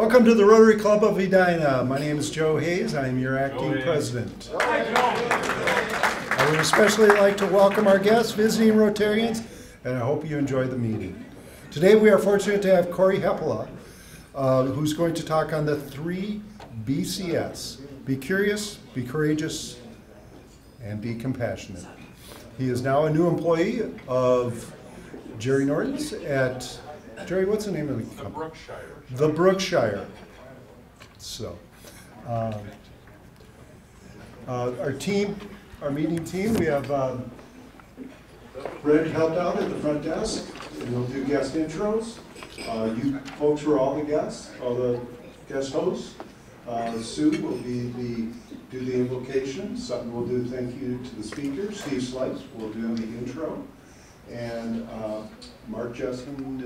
Welcome to the Rotary Club of Edina. My name is Joe Hayes. I am your acting president. I would especially like to welcome our guests, visiting Rotarians, and I hope you enjoy the meeting. Today we are fortunate to have Corey Heppola, who's going to talk on the 3 BCS. Be curious, be courageous, and be compassionate. He is now a new employee of Jerry Norton's at, Jerry, what's the name of the company? The Brookshire. The Brookshire. So, our meeting team, we have Brent helped out at the front desk, and we'll do guest intros. You folks are all the guests, all the guest hosts. Sue will do the invocation. Sutton will do thank you to the speakers. Steve Slice will do the intro. And Mark Jessamine,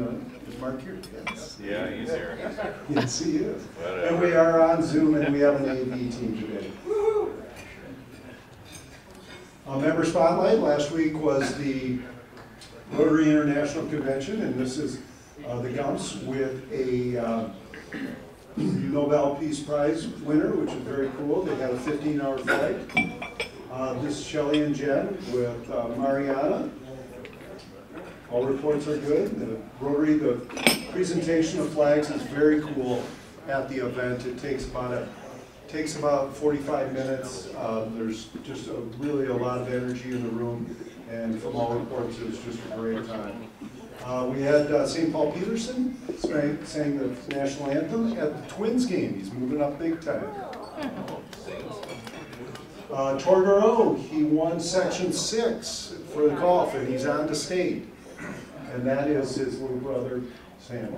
is Mark here? Yes. Yeah, he's here. Yes, he is. Whatever. And we are on Zoom, and we have an AV team today. Member Spotlight, last week was the Rotary International Convention, and this is the Gumps with a Nobel Peace Prize winner, which is very cool. They had a 15-hour flight. This is Shelley and Jen with Mariana. All reports are good. The Rotary, the presentation of flags is very cool at the event. It takes about 45 minutes. There's just really a lot of energy in the room, and from all reports, it was just a great time. We had St. Paul Peterson sang the national anthem at the Twins game. He's moving up big time. Torgaro, he won Section 6 for the golf, and he's on to state. And that is his little brother, Sam.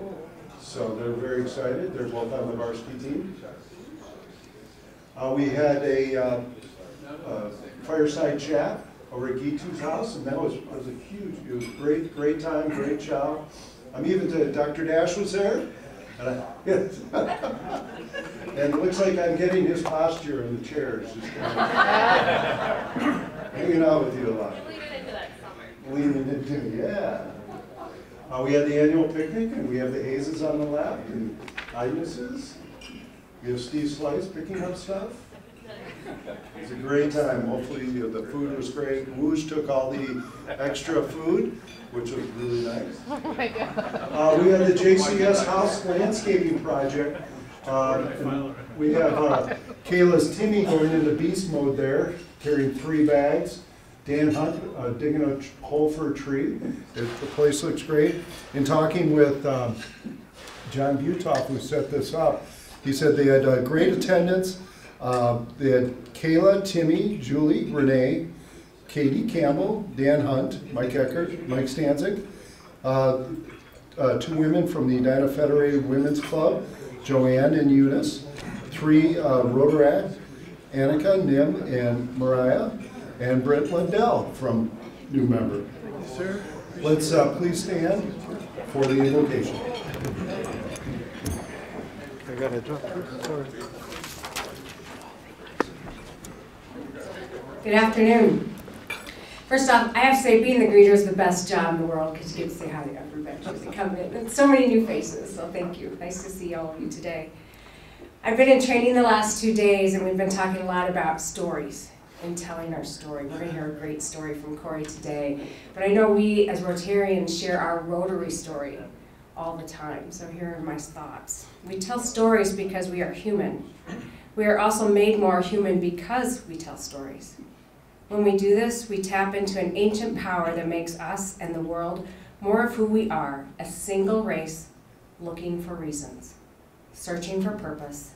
So they're very excited. They're both on the varsity team. We had a fireside chat over at Gitu's house, and that was a huge, it was great time, great job. Even Dr. Dash was there. And and it looks like I'm getting his posture in the chairs, just kind of hanging out with you a lot. Leaning into that summer. Leaning into, yeah. We had the annual picnic, and we have the Hayes on the left, and Agnes's. We have Steve Slice picking up stuff. It was a great time. Hopefully the food was great. Woosh took all the extra food, which was really nice. Oh my God. We had the JCS House Landscaping Project. And we have Kayla's Timmy going into beast mode there, carrying 3 bags. Dan Hunt digging a hole for a tree. The place looks great. In talking with John Butoff, who set this up, he said they had great attendance. They had Kayla, Timmy, Julie, Renee, Katie Campbell, Dan Hunt, Mike Eckert, Mike Stanzik, 2 women from the Edina Federated Women's Club, Joanne and Eunice, 3 Rotaract, Annika, Nim, and Mariah, and Brent Lindell from new member. Sir, let's please stand for the invocation. I got to drop this. Sorry. Good afternoon. First off, I have to say being the greeter is the best job in the world because you get to say hi to everybody as they come in. And so many new faces, so thank you. Nice to see all of you today. I've been in training the last 2 days, and we've been talking a lot about stories and telling our story. We're going to hear a great story from Corey today. But I know we as Rotarians share our Rotary story all the time, so here are my thoughts. We tell stories because we are human. We are also made more human because we tell stories. When we do this, we tap into an ancient power that makes us and the world more of who we are, a single race looking for reasons, searching for purpose,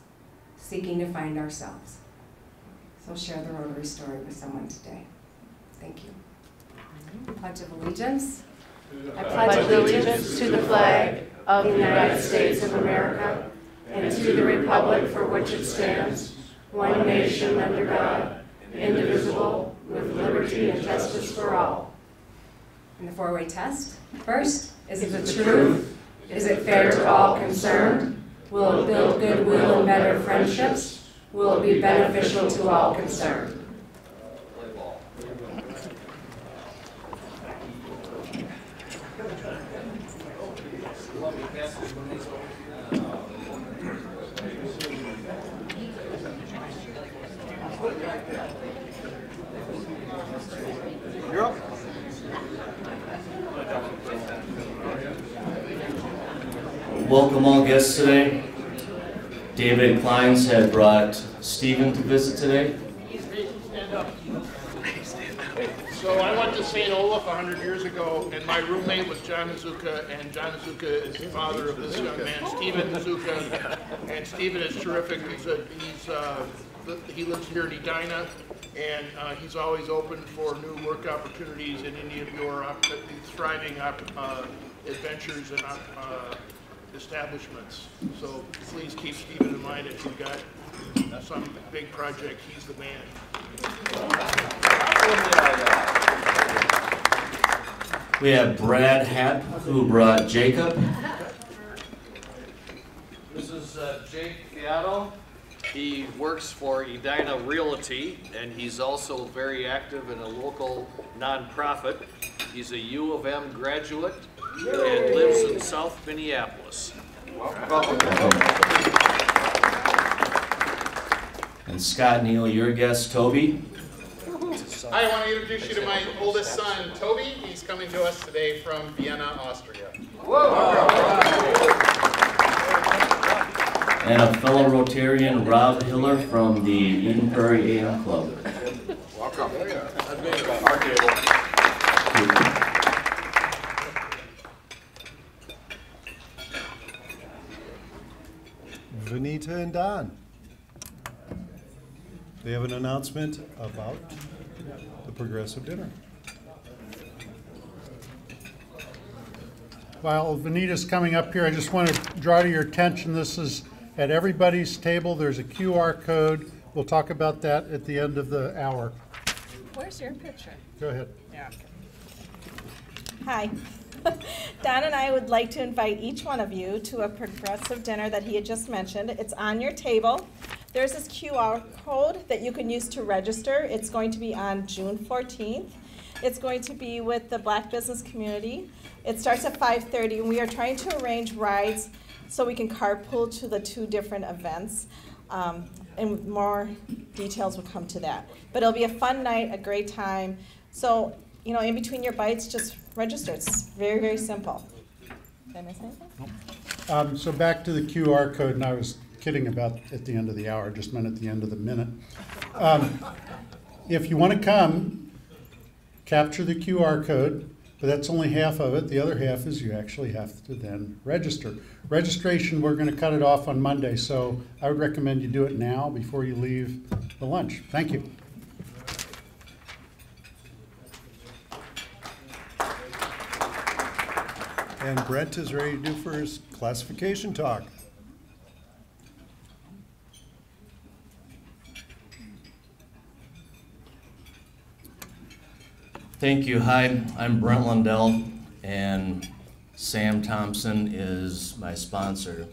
seeking to find ourselves. So share the Rotary story with someone today. Thank you. Pledge of Allegiance. I pledge allegiance to the flag of the United States of America and to the republic for which it stands, one nation under God, indivisible, with liberty and justice for all. In the 4-way test. First, is it the truth? Is it fair to all concerned? Will it build goodwill and better friendships? Will it be beneficial to all concerned? welcome all guests today. David Kleins had brought Stephen to visit today. So I went to St. Olaf 100 years ago, and my roommate was John Hazuka, and John Hazuka is the father of this young man, Stephen Hazuka, and Stephen is terrific. He lives here in Edina, and he's always open for new work opportunities in any of your thriving adventures and establishments. So please keep Stephen in mind if you've got some big project. He's the man. We have Brad Happ, who brought Jacob. This is Jake Fiato. He works for Edina Realty, and he's also very active in a local nonprofit. He's a U of M graduate and lives in South Minneapolis. And Scott Neal, your guest, Toby. Hi, I want to introduce you to my oldest son, Toby. He's coming to us today from Vienna, Austria. And a fellow Rotarian, Rob Hiller from the Eden Prairie AM Club. Welcome. Vanita and Don. They have an announcement about the progressive dinner. While Vanita's coming up here, I just want to draw to your attention, this is at everybody's table. There's a QR code. We'll talk about that at the end of the hour. Where's your picture? Go ahead. Yeah. Hi. Don and I would like to invite each one of you to a progressive dinner that he had just mentioned. It's on your table. There's this QR code that you can use to register. It's going to be on June 14th. It's going to be with the Black business community. It starts at 5:30, and we are trying to arrange rides so we can carpool to the two different events. And more details will come to that. But it'll be a fun night, a great time. So, you know, in between your bites, just register. It's very, very simple. Did I miss anything? So back to the QR code, and I was kidding about at the end of the hour, just meant at the end of the minute. If you want to come, capture the QR code, but that's only half of it. The other half is you actually have to then register. Registration, we're going to cut it off on Monday, so I would recommend you do it now before you leave the lunch. Thank you. And Brent is ready to do for his classification talk. Thank you. Hi, I'm Brent Lundell, and Sam Thompson is my sponsor.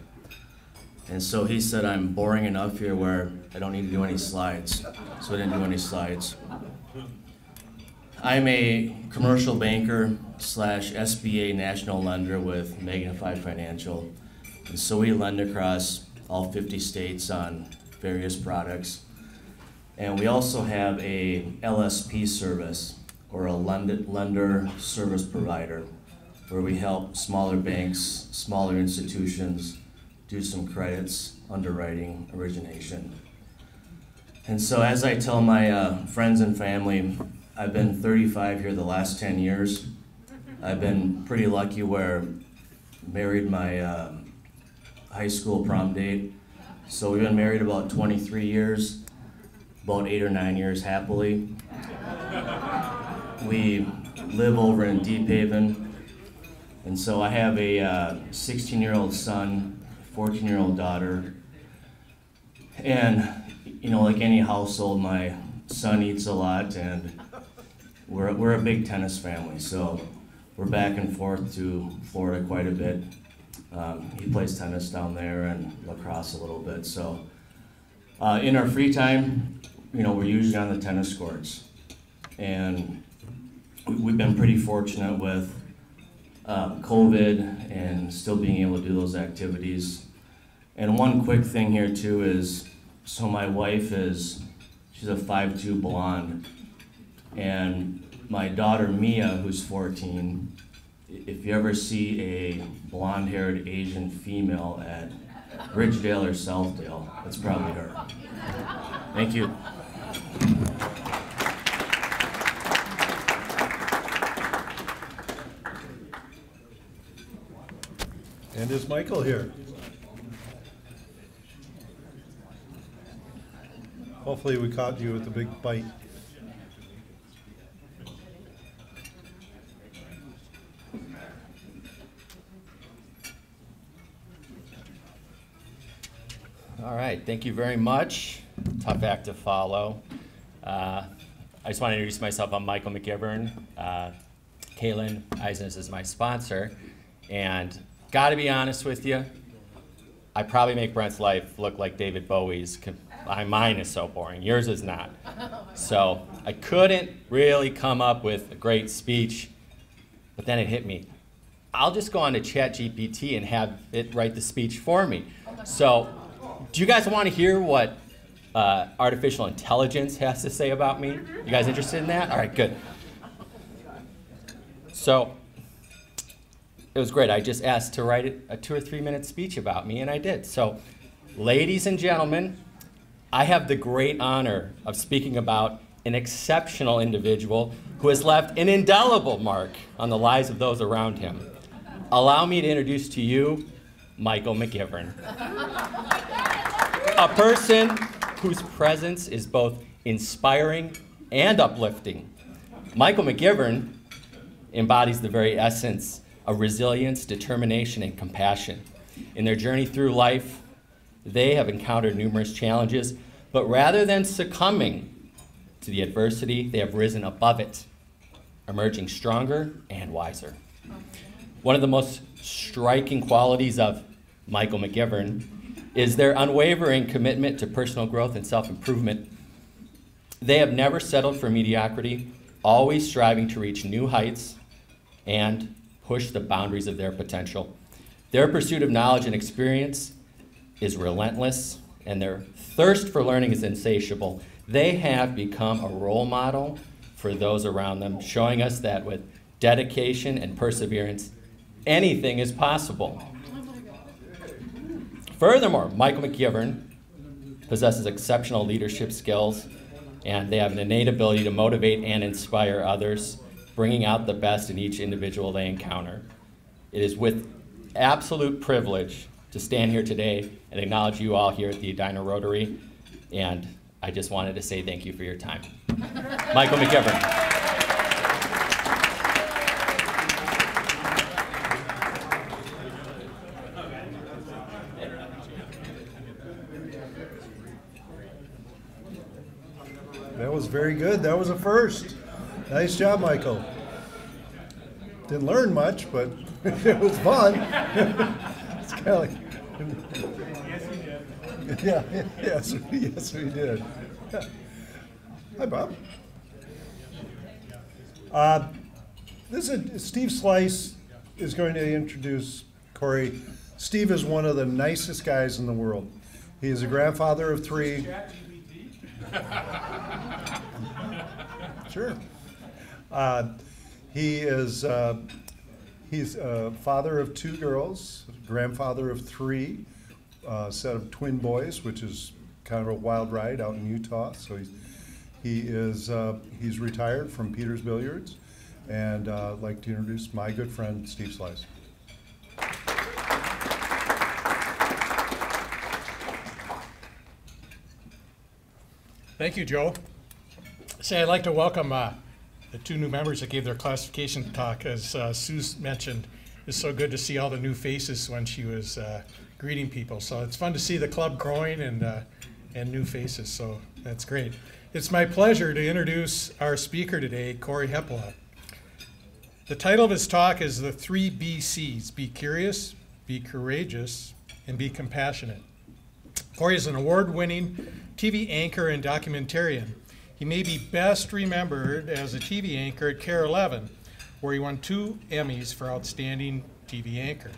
And so he said I'm boring enough here where I don't need to do any slides. So I didn't do any slides. I'm a commercial banker / SBA national lender with Magnify Financial. And so we lend across all 50 states on various products. And we also have a LSP service, or a lender service provider, where we help smaller banks, smaller institutions do some credits, underwriting, origination. And so as I tell my friends and family, I've been 35 here the last 10 years. I've been pretty lucky where I married my high school prom date. So we've been married about 23 years, about 8 or 9 years happily. We live over in Deep Haven, and so I have a 16-year-old son, 14-year-old daughter, and you know, like any household, my son eats a lot, and we're a big tennis family, so we're back and forth to Florida quite a bit. He plays tennis down there and lacrosse a little bit, so in our free time, you know, we're usually on the tennis courts, and we've been pretty fortunate with COVID and still being able to do those activities. And one quick thing here too is, so my wife she's a 5'2" blonde, and my daughter Mia, who's 14, if you ever see a blonde-haired Asian female at Ridgedale or Southdale, it's probably her. Thank you. And is Michael here? Hopefully we caught you with the big bite. All right, thank you very much. Tough act to follow. I just want to introduce myself. I'm Michael McGivern. Kaylin Eisnes is my sponsor. And got to be honest with you, I probably make Brent's life look like David Bowie's. Mine is so boring. Yours is not. So I couldn't really come up with a great speech, but then it hit me. I'll just go on to ChatGPT and have it write the speech for me. So do you guys want to hear what artificial intelligence has to say about me? You guys interested in that? All right, good. So it was great. I just asked to write a 2 or 3 minute speech about me, and I did. So, ladies and gentlemen, I have the great honor of speaking about an exceptional individual who has left an indelible mark on the lives of those around him. Allow me to introduce to you Michael McGivern. A person whose presence is both inspiring and uplifting. Michael McGivern embodies the very essence of resilience, determination, and compassion. In their journey through life, they have encountered numerous challenges, but rather than succumbing to the adversity, they have risen above it, emerging stronger and wiser. One of the most striking qualities of Michael McGivern is their unwavering commitment to personal growth and self-improvement. They have never settled for mediocrity, always striving to reach new heights and push the boundaries of their potential. Their pursuit of knowledge and experience is relentless, and their thirst for learning is insatiable. They have become a role model for those around them, showing us that with dedication and perseverance, anything is possible. Furthermore, Michael McGivern possesses exceptional leadership skills, and they have an innate ability to motivate and inspire others, bringing out the best in each individual they encounter. It is with absolute privilege to stand here today and acknowledge you all here at the Edina Rotary, and I just wanted to say thank you for your time. Michael McGivern. That was very good. That was a first. Nice job, Michael. Didn't learn much, but it was fun. It's kind of like, yeah, yes, we did. Hi, Bob. Steve Slice is going to introduce Corey. Steve is one of the nicest guys in the world. He is a grandfather of 3. Sure. He's a father of 2 girls, grandfather of 3, set of twin boys, which is kind of a wild ride out in Utah. So he's retired from Peter's Billiards, and I'd like to introduce my good friend Steve Slice. Thank you, Joe. I'd like to welcome the 2 new members that gave their classification talk. As Sue mentioned, it's so good to see all the new faces when she was greeting people. So it's fun to see the club growing and new faces, so that's great. It's my pleasure to introduce our speaker today, Corey Heppola. The title of his talk is the 3 BCs: be curious, be courageous, and be compassionate. Corey is an award-winning TV anchor and documentarian. He may be best remembered as a TV anchor at KARE 11, where he won 2 Emmys for Outstanding TV Anchor.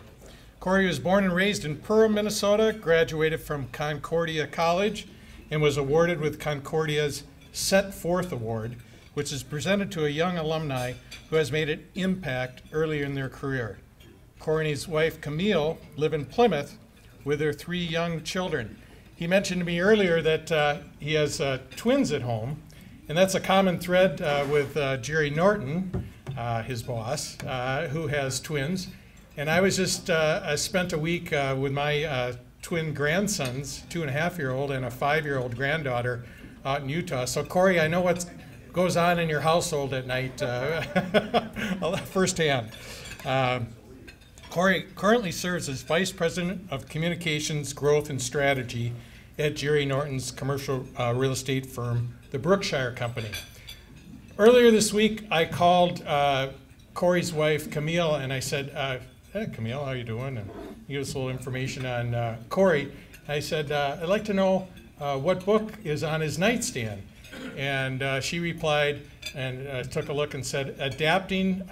Corey was born and raised in Perham, Minnesota, graduated from Concordia College, and was awarded with Concordia's Set Forth Award which is presented to a young alumni who has made an impact earlier in their career. Corey and his wife Camille live in Plymouth with their 3 young children. He mentioned to me earlier that he has twins at home, and that's a common thread with Jerry Norton, his boss, who has twins. And I was just, I spent a week with my twin grandsons, 2.5-year-old and a 5-year-old granddaughter out in Utah. So Corey, I know what goes on in your household at night firsthand. Corey currently serves as Vice President of Communications, Growth, and Strategy at Jerry Norton's commercial real estate firm, the Brookshire Company. Earlier this week, I called Corey's wife, Camille, and I said, hey, Camille, how you doing? And he gave us a little information on Corey. I said, I'd like to know what book is on his nightstand. And she replied and took a look and said, Adapting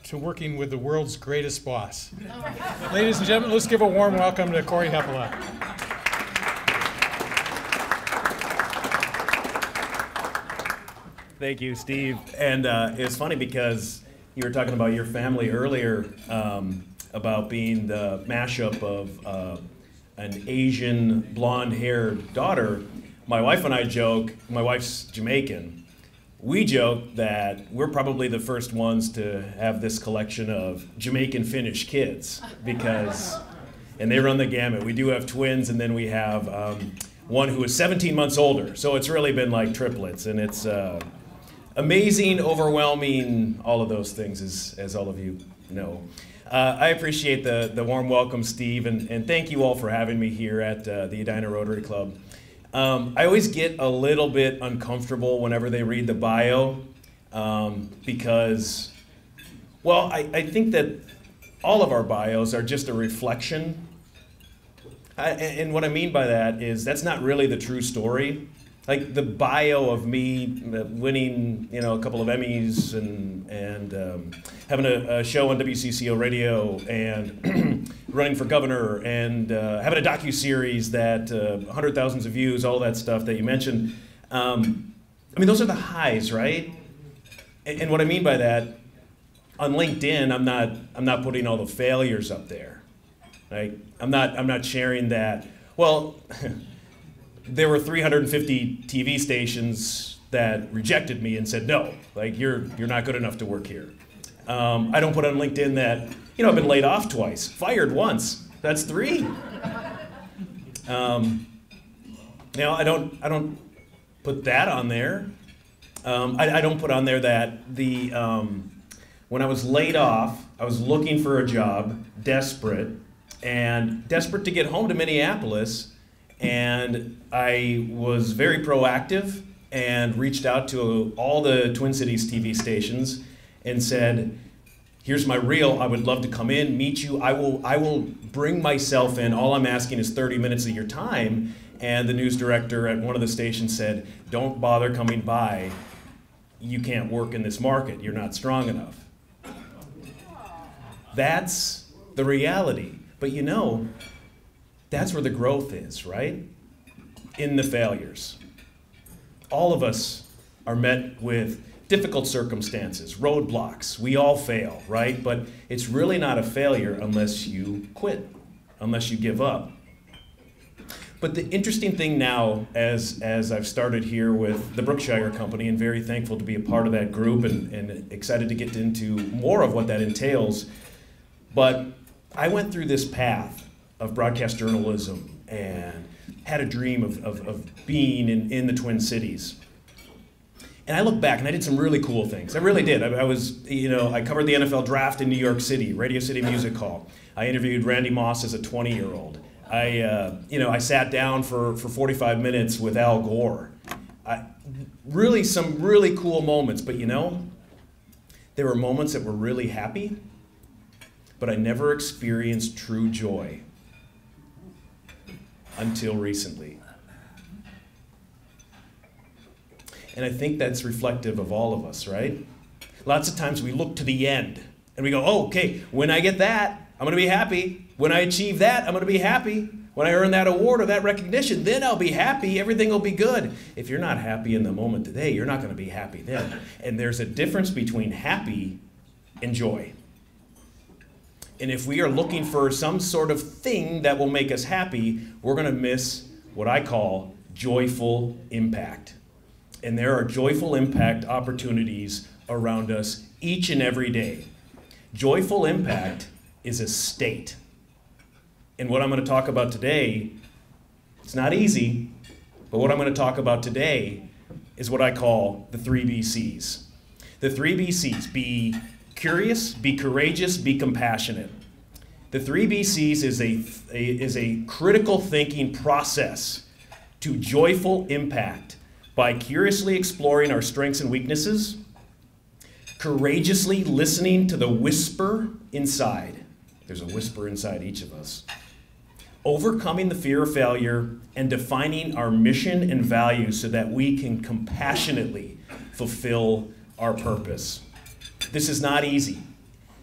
to Working with the World's Greatest Boss. Ladies and gentlemen, let's give a warm welcome to Corey Heppola. Thank you, Steve. And it's funny because you were talking about your family earlier, about being the mashup of an Asian blonde-haired daughter. My wife and I joke, my wife's Jamaican, we joke that we're probably the first ones to have this collection of Jamaican Finnish kids because, and they run the gamut. We do have twins, and then we have one who is 17 months older. So it's really been like triplets, and it's amazing, overwhelming, all of those things, as all of you know. I appreciate the warm welcome, Steve, and thank you all for having me here at the Edina Rotary Club. I always get a little bit uncomfortable whenever they read the bio because, well, I think that all of our bios are just a reflection. And what I mean by that is that's not really the true story. Like the bio of me winning, a couple of Emmys and having a show on WCCO radio and running for governor and having a docu-series that 100,000 views, all that stuff that you mentioned. I mean, those are the highs, right? And what I mean by that, on LinkedIn, I'm not putting all the failures up there. Right? I'm not sharing that. Well. There were 350 TV stations that rejected me and said, no, like you're not good enough to work here. I don't put on LinkedIn that, I've been laid off twice, fired once, that's 3. I don't put that on there. I don't put on there that when I was laid off, I was looking for a job, desperate to get home to Minneapolis. And I was very proactive and reached out to all the Twin Cities TV stations and said, here's my reel, I would love to come in, meet you, I will bring myself in, all I'm asking is 30 minutes of your time. And the news director at one of the stations said, don't bother coming by, you can't work in this market, you're not strong enough. That's the reality. But that's where the growth is, right? In the failures. All of us are met with difficult circumstances, roadblocks. We all fail, right? But it's really not a failure unless you quit, unless you give up. But the interesting thing now, as I've started here with the Brookshire Company, and very thankful to be a part of that group and excited to get into more of what that entails, but I went through this path of broadcast journalism and had a dream of being in the Twin Cities. And I look back and I did some really cool things. I really did. I covered the NFL draft in New York City, Radio City Music Hall. I interviewed Randy Moss as a 20-year-old. I sat down for 45 minutes with Al Gore. Some really cool moments, but there were moments that were really happy, but I never experienced true joy. Until recently. And I think that's reflective of all of us, right? Lots of times we look to the end and we go, oh, okay, when I get that, I'm gonna be happy. When I achieve that, I'm going to be happy. When I earn that award or that recognition, then I'll be happy. Everything will be good. If you're not happy in the moment today, you're not going to be happy then. And there's a difference between happy and joy. And if we are looking for some sort of thing that will make us happy, we're going to miss what I call joyful impact. And there are joyful impact opportunities around us each and every day. Joyful impact is a state. And what I'm going to talk about today, it's not easy, but what I'm going to talk about today is what I call the 3 BCs. The 3 BCs, be curious, be courageous, be compassionate. The 3 BCs is a critical thinking process to joyful impact by curiously exploring our strengths and weaknesses, courageously listening to the whisper inside. There's a whisper inside each of us. Overcoming the fear of failure and defining our mission and values so that we can compassionately fulfill our purpose. This is not easy.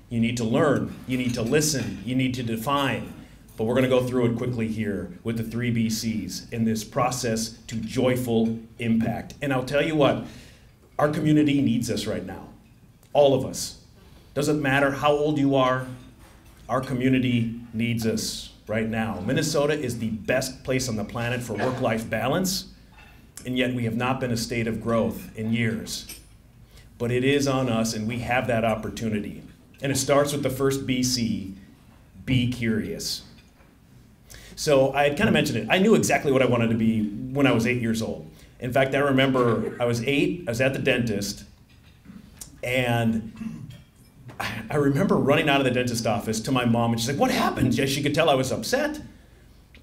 You need to learn, you need to listen, you need to define. But we're going to go through it quickly here with the 3 BCs in this process to joyful impact. And I'll tell you what, our community needs us right now. All of us. Doesn't matter how old you are, our community needs us right now. Minnesota is the best place on the planet for work-life balance, and yet we have not been a state of growth in years. But it is on us, and we have that opportunity. And it starts with the first BC, be curious. So I had kind of mentioned it. I knew exactly what I wanted to be when I was 8 years old. In fact, I remember I was 8, I was at the dentist, and I remember running out of the dentist office to my mom, and she's like, what happened? She could tell I was upset.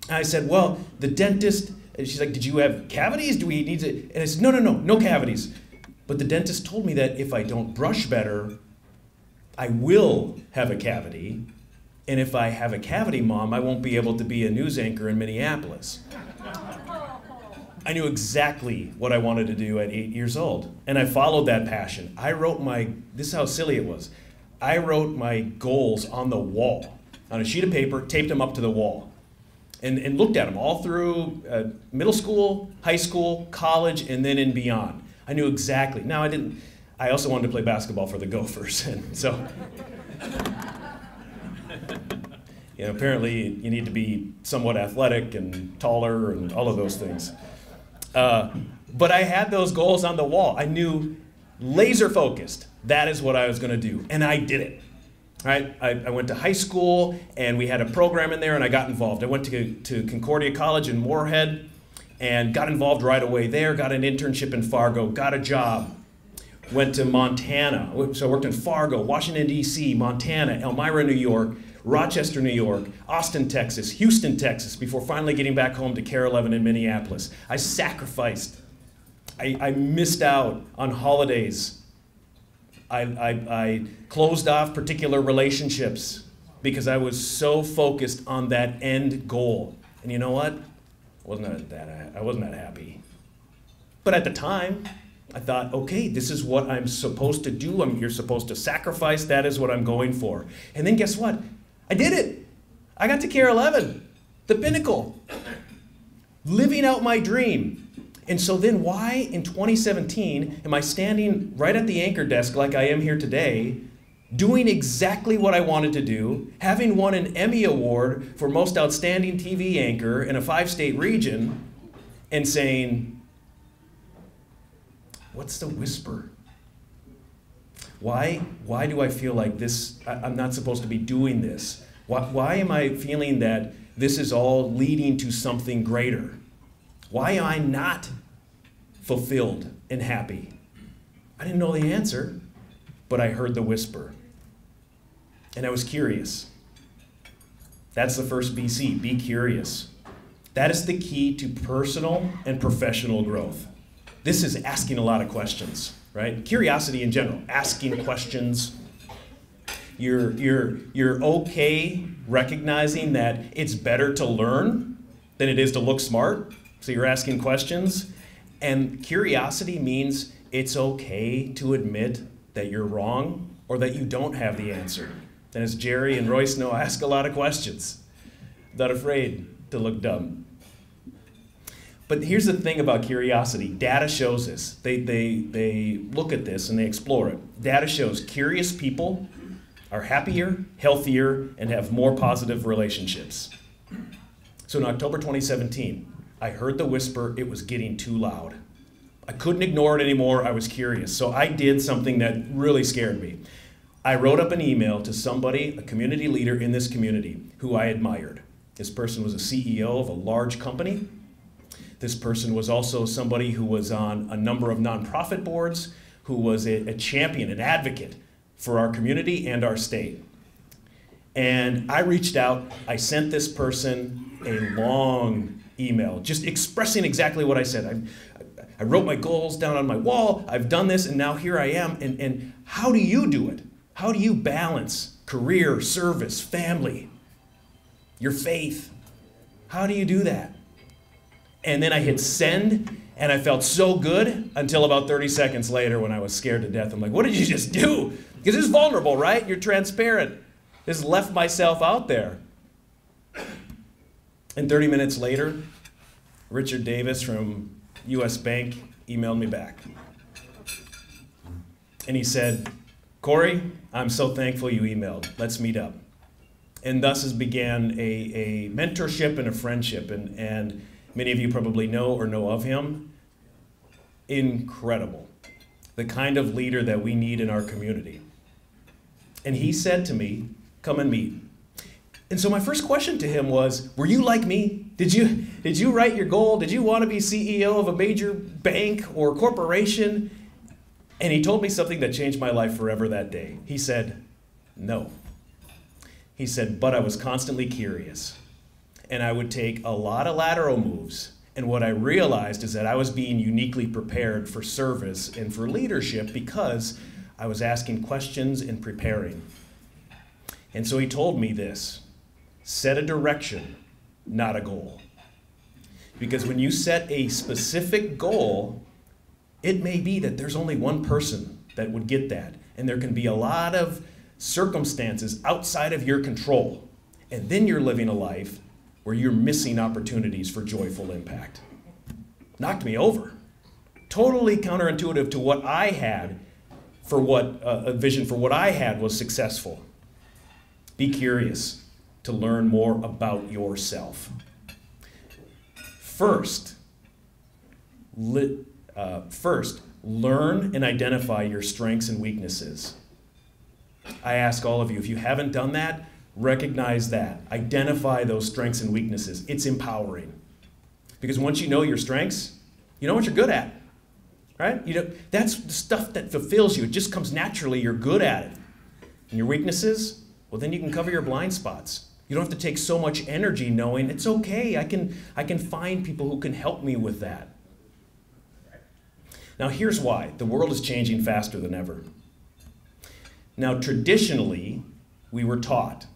And I said, well, the dentist, and she's like, did you have cavities? Do we need to? And I said, no cavities. But the dentist told me that if I don't brush better, I will have a cavity. And if I have a cavity, Mom, I won't be able to be a news anchor in Minneapolis. I knew exactly what I wanted to do at 8 years old. And I followed that passion. I wrote this is how silly it was. I wrote my goals on the wall, on a sheet of paper, taped them up to the wall, and looked at them all through middle school, high school, college, and then and beyond. I knew exactly. Now, I also wanted to play basketball for the Gophers, and so, apparently you need to be somewhat athletic and taller and all of those things. But I had those goals on the wall. I knew laser focused. That is what I was going to do, and I did it. Right? I went to high school, and we had a program in there, and I got involved. I went to Concordia College in Moorhead, and got involved right away there, got an internship in Fargo, got a job. Went to Montana, so I worked in Fargo, Washington, D.C., Montana, Elmira, New York, Rochester, New York, Austin, Texas, Houston, Texas, before finally getting back home to Care 11 in Minneapolis. I sacrificed. I missed out on holidays. I closed off particular relationships because I was so focused on that end goal. And you know what? I wasn't that happy. But at the time, I thought, okay, this is what I'm supposed to do. You're supposed to sacrifice. That is what I'm going for. And then guess what? I did it. I got to Care 11, the pinnacle, living out my dream. And so then why in 2017 am I standing right at the anchor desk like I am here today, doing exactly what I wanted to do, having won an Emmy Award for Most Outstanding TV Anchor in a 5-state region, and saying, what's the whisper? Why do I feel like this, I'm not supposed to be doing this? Why am I feeling that this is all leading to something greater? Why am I not fulfilled and happy? I didn't know the answer, but I heard the whisper. And I was curious. That's the first BC, be curious. That is the key to personal and professional growth. This is asking a lot of questions, right? Curiosity in general, asking questions. You're okay recognizing that it's better to learn than it is to look smart. So you're asking questions. And curiosity means it's okay to admit that you're wrong or that you don't have the answer. And as Jerry and Royce know, I ask a lot of questions. Not afraid to look dumb. But here's the thing about curiosity. Data shows this. They look at this and they explore it. Data shows curious people are happier, healthier, and have more positive relationships. So in October 2017, I heard the whisper, it was getting too loud. I couldn't ignore it anymore, I was curious. So I did something that really scared me. I wrote up an email to somebody, a community leader in this community, who I admired. This person was a CEO of a large company. This person was also somebody who was on a number of nonprofit boards, who was a champion, an advocate for our community and our state. And I reached out, I sent this person a long email, just expressing exactly what I said. I wrote my goals down on my wall, I've done this, and now here I am. And how do you do it? How do you balance career, service, family, your faith? How do you do that? And then I hit send, and I felt so good until about 30 seconds later when I was scared to death. I'm like, what did you just do? Because it's vulnerable, right? You're transparent. Just left myself out there. And 30 minutes later, Richard Davis from US Bank emailed me back. And he said, Corey, I'm so thankful you emailed. Let's meet up. And thus has began a mentorship and a friendship. And many of you probably know or know of him. Incredible. The kind of leader that we need in our community. And he said to me, come and meet. And so my first question to him was, were you like me? Did you write your goal? Did you want to be CEO of a major bank or corporation? And he told me something that changed my life forever that day. He said, no. He said, but I was constantly curious. And I would take a lot of lateral moves. And what I realized is that I was being uniquely prepared for service and for leadership because I was asking questions and preparing. And so he told me this, set a direction, not a goal. Because when you set a specific goal, it may be that there's only one person that would get that. And there can be a lot of circumstances outside of your control. And then you're living a life where you're missing opportunities for joyful impact. Knocked me over. Totally counterintuitive to what I had for what a vision for what I had was successful. Be curious to learn more about yourself. First, learn and identify your strengths and weaknesses. I ask all of you, if you haven't done that, recognize that. Identify those strengths and weaknesses. It's empowering. Because once you know your strengths, you know what you're good at. Right? That's the stuff that fulfills you. It just comes naturally. You're good at it. And your weaknesses, well, then you can cover your blind spots. You don't have to take so much energy knowing it's okay. I can find people who can help me with that. Now, here's why. The world is changing faster than ever. Now, traditionally, we were taught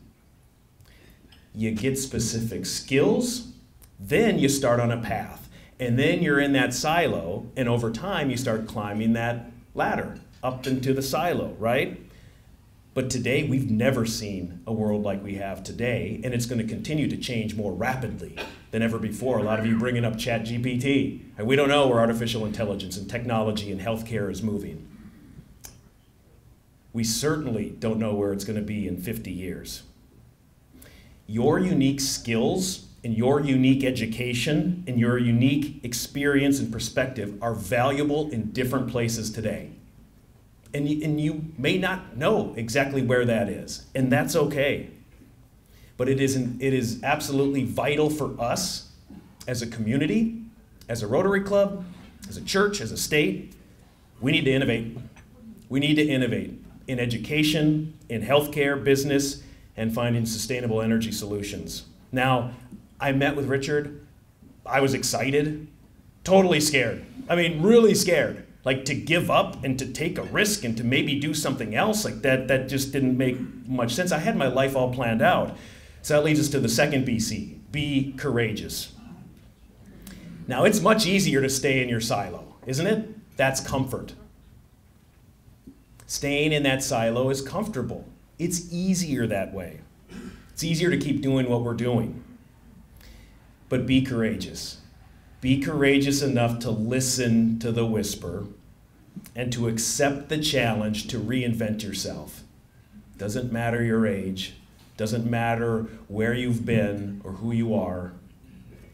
you get specific skills, then you start on a path. And then you're in that silo, and over time you start climbing that ladder up into the silo, right? But today, we've never seen a world like we have today, and it's going to continue to change more rapidly than ever before. A lot of you bringing up ChatGPT. And we don't know where artificial intelligence and technology and healthcare is moving. We certainly don't know where it's going to be in 50 years. Your unique skills and your unique education and your unique experience and perspective are valuable in different places today. And you may not know exactly where that is, and that's okay. But it is absolutely vital for us as a community, as a Rotary Club, as a church, as a state. We need to innovate. We need to innovate in education, in healthcare, business, and finding sustainable energy solutions. Now, I met with Richard. I was excited, totally scared. I mean, really scared. Like to give up and to take a risk and to maybe do something else like that just didn't make much sense. I had my life all planned out. So that leads us to the second BC, be courageous. Now, it's much easier to stay in your silo, isn't it? That's comfort. Staying in that silo is comfortable. It's easier that way. It's easier to keep doing what we're doing. But be courageous. Be courageous enough to listen to the whisper and to accept the challenge to reinvent yourself. Doesn't matter your age, doesn't matter where you've been or who you are,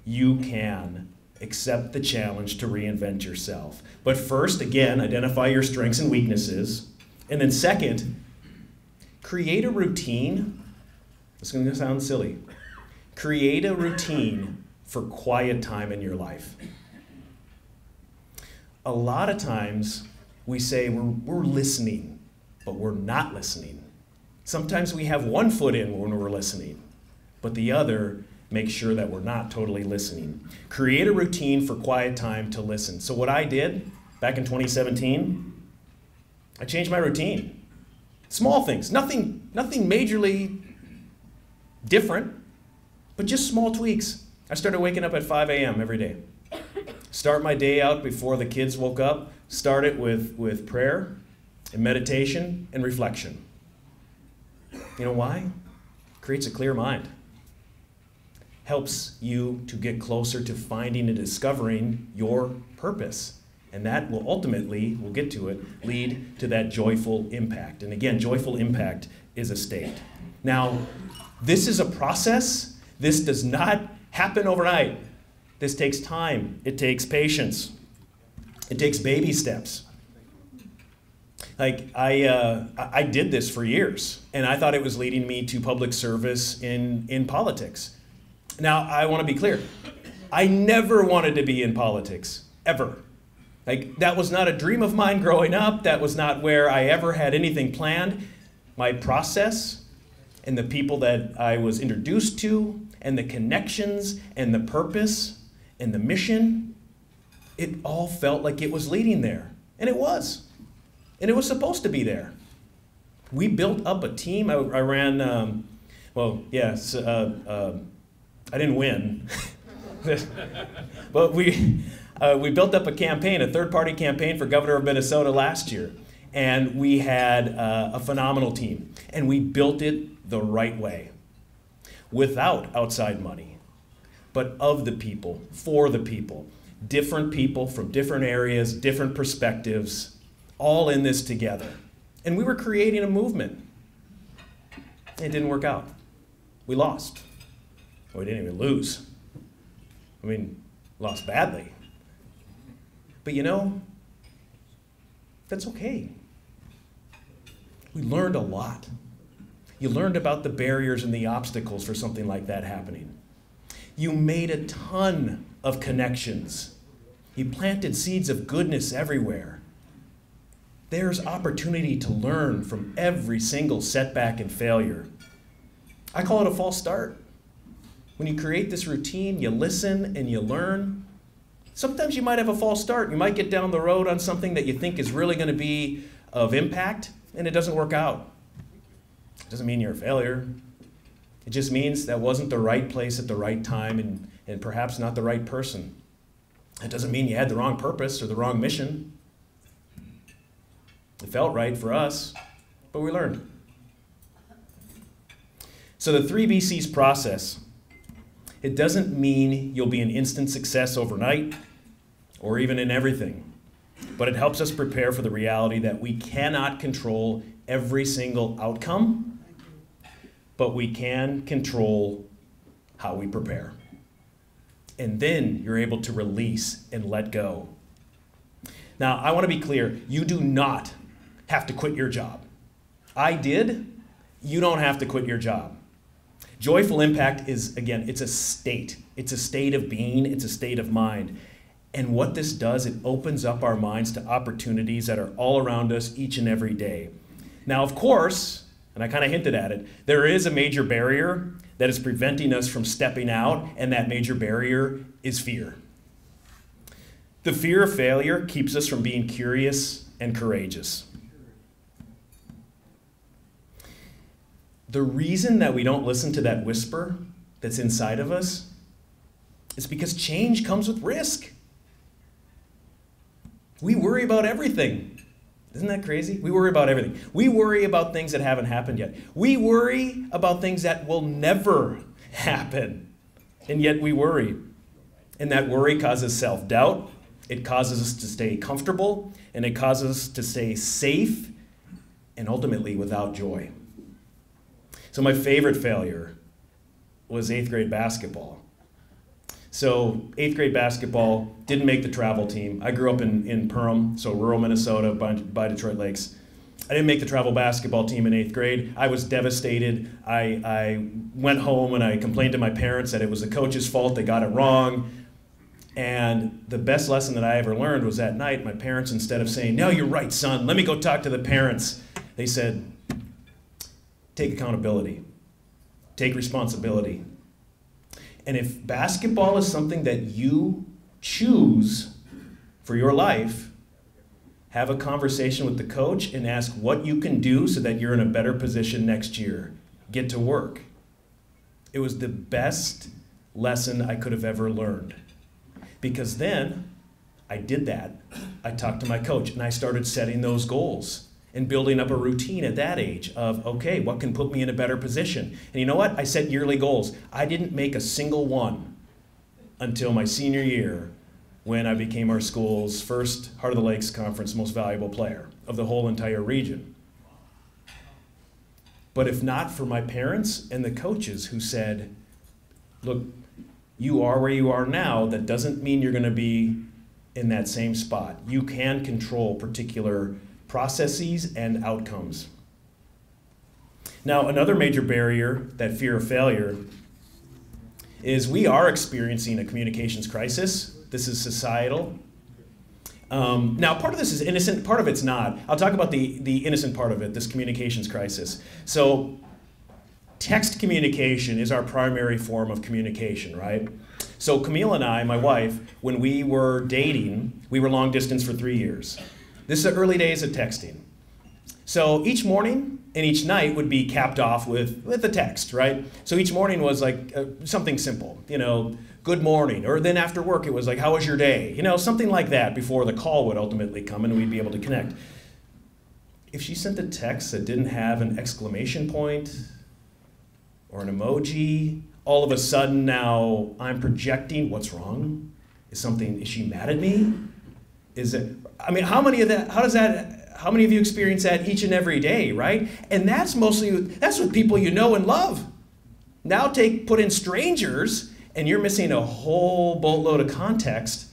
you can accept the challenge to reinvent yourself. But first, again, identify your strengths and weaknesses. And then second, create a routine. It's going to sound silly. Create a routine for quiet time in your life. A lot of times we say we're listening, but we're not listening. Sometimes we have one foot in when we're listening, but the other makes sure that we're not totally listening. Create a routine for quiet time to listen. So what I did back in 2017, I changed my routine. Small things, nothing majorly different, but just small tweaks. I started waking up at 5 a.m. every day. Start my day out before the kids woke up. Start it with prayer and meditation and reflection. You know why? Creates a clear mind. Helps you to get closer to finding and discovering your purpose. And that will ultimately, we'll get to it, lead to that joyful impact. And again, joyful impact is a state. Now, this is a process. This does not happen overnight. This takes time. It takes patience. It takes baby steps. Like, I did this for years, and I thought it was leading me to public service in politics. Now, I want to be clear. I never wanted to be in politics, ever. Like, that was not a dream of mine growing up. That was not where I ever had anything planned. My process and the people that I was introduced to and the connections and the purpose and the mission, it all felt like it was leading there. And it was. And it was supposed to be there. We built up a team. I ran, I didn't win. But we built up a campaign, a third-party campaign for governor of Minnesota last year. And we had a phenomenal team. And we built it the right way, without outside money, but of the people, for the people. Different people from different areas, different perspectives, all in this together. And we were creating a movement. It didn't work out. We lost. Well, we didn't even lose. I mean, lost badly. But you know, that's okay. We learned a lot. You learned about the barriers and the obstacles for something like that happening. You made a ton of connections. You planted seeds of goodness everywhere. There's opportunity to learn from every single setback and failure. I call it a false start. When you create this routine, you listen and you learn. Sometimes you might have a false start. You might get down the road on something that you think is really going to be of impact, and it doesn't work out. It doesn't mean you're a failure. It just means that wasn't the right place at the right time and perhaps not the right person. It doesn't mean you had the wrong purpose or the wrong mission. It felt right for us, but we learned. So the 3 BCs process, it doesn't mean you'll be an instant success overnight or even in everything, but it helps us prepare for the reality that we cannot control every single outcome, but we can control how we prepare. And then you're able to release and let go. Now, I want to be clear, you do not have to quit your job. I did. You don't have to quit your job. Joyful impact is, again, it's a state. It's a state of being. It's a state of mind. And what this does, it opens up our minds to opportunities that are all around us each and every day. Now, of course, and I kind of hinted at it, there is a major barrier that is preventing us from stepping out, and that major barrier is fear. The fear of failure keeps us from being curious and courageous. The reason that we don't listen to that whisper that's inside of us is because change comes with risk. We worry about everything. Isn't that crazy? We worry about everything. We worry about things that haven't happened yet. We worry about things that will never happen. And yet we worry. And that worry causes self-doubt. It causes us to stay comfortable. And it causes us to stay safe and ultimately without joy. So my favorite failure was 8th grade basketball. So 8th grade basketball, didn't make the travel team. I grew up in Perham, so rural Minnesota by Detroit Lakes. I didn't make the travel basketball team in 8th grade. I was devastated. I went home and I complained to my parents that it was the coach's fault, they got it wrong. And the best lesson that I ever learned was that night, my parents, instead of saying, "No, you're right, son, let me go talk to the parents," they said, "Take accountability, take responsibility. And if basketball is something that you choose for your life, have a conversation with the coach and ask what you can do so that you're in a better position next year. Get to work." It was the best lesson I could have ever learned. Because then I did that. I talked to my coach and I started setting those goals and building up a routine at that age of, okay, what can put me in a better position? And you know what? I set yearly goals. I didn't make a single one until my senior year when I became our school's first Heart of the Lakes Conference most valuable player of the whole entire region. But if not for my parents and the coaches who said, look, you are where you are now, that doesn't mean you're going to be in that same spot. You can control particular processes and outcomes. Now, another major barrier, that fear of failure, is we are experiencing a communications crisis. This is societal. Now, part of this is innocent, part of it's not. I'll talk about the innocent part of it, this communications crisis. So, text communication is our primary form of communication, right? So Camille and I, my wife, when we were dating, we were long distance for 3 years. This is the early days of texting. So each morning and each night would be capped off with a text, right? So each morning was like something simple, you know, good morning. Or then after work it was like, how was your day? You know, something like that before the call would ultimately come and we'd be able to connect. If she sent a text that didn't have an exclamation point or an emoji, all of a sudden now I'm projecting what's wrong. Is she mad at me? Is it, I mean, how many of you experience that each and every day, right? And that's with people you know and love. Now put in strangers and you're missing a whole boatload of context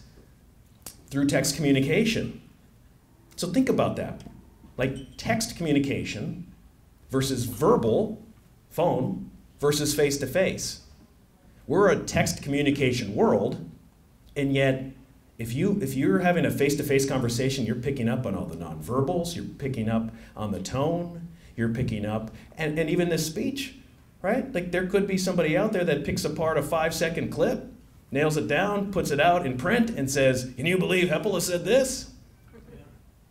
through text communication. So think about that. Like text communication versus verbal, phone, versus face-to-face. We're a text communication world, and yet if you're having a face-to-face conversation, you're picking up on all the nonverbals, you're picking up on the tone, you're picking up, and even this speech, right? Like there could be somebody out there that picks apart a 5-second clip, nails it down, puts it out in print, and says, "Can you believe Heppola said this?"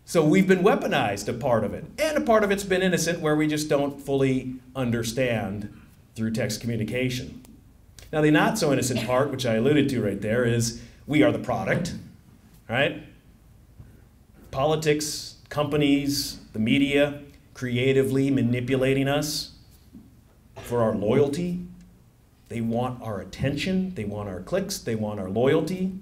So we've been weaponized, a part of it. And a part of it's been innocent, where we just don't fully understand through text communication. Now, the not so innocent part, which I alluded to right there, is we are the product, right? Politics, companies, the media, creatively manipulating us for our loyalty. They want our attention, they want our clicks, they want our loyalty.